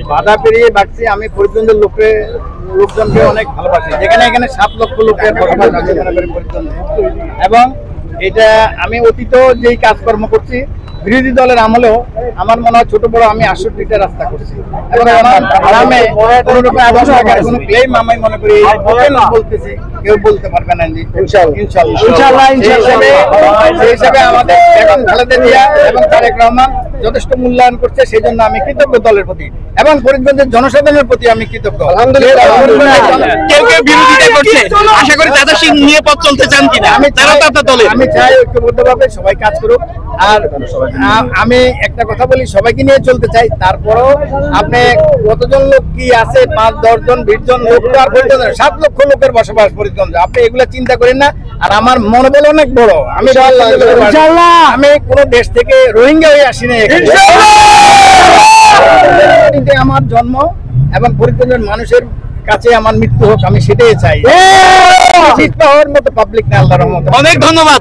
বাধা পেরিয়ে বাড়ছি। আমি ফরিদগঞ্জের লোকজনকে অনেক ভালোবাসি, যেখানে এখানে 7 লক্ষ লোকের বসবাস আছে ফরিদগঞ্জে। এবং এটা আমি অতীত যেই কাজকর্ম করছি বিরোধী দলের আমলেও আমার মনে হয় ছোট বড় আমি 68টা রাস্তা করছি, এবং আমার গ্রামে কোনো রকম আদর্শ কোনো ক্লেম আমি মনে করি বলতেছি কেউ বলতে পারবে না। ইনশাআল্লাহ সেই হিসাবে আমাদের বেগম খালেদা জিয়া এবং তারেক রহমান যথেষ্ট মূল্যায়ন করছে, সেই জন্য আমি কৃতজ্ঞ দলের প্রতি এবং ফরিদগঞ্জের জনসাধারণের প্রতি আমি কৃতজ্ঞ। কেউ কেউ বিরোধিতা করছে, আশা করি তাদের সিং নিয়ে পথ চলতে চান কিনা? আমি চাই ঐক্যবদ্ধভাবে সবাই কাজ করুক। আর আমি একটা কথা বলি, সবাইকে নিয়ে চলতে চাই। তারপরও আপনি কতজন লোক কি আছে, 5, 10 জন 20 জন লোক তো আর ফরিদগঞ্জে 7 লক্ষ লোকের বসবাস ফরিদগঞ্জে, আপনি এগুলা চিন্তা করেন না। আর আমার মনোবল অনেক বড়। আমি কোন দেশ থেকে রোহিঙ্গা হয়ে আসিনি, আমার জন্ম এবং ফরিদগঞ্জের মানুষের কাছে আমার মৃত্যু হোক, আমি সেটাই চাই। পাবলিক না, আল্লাহর রহমতে। অনেক ধন্যবাদ।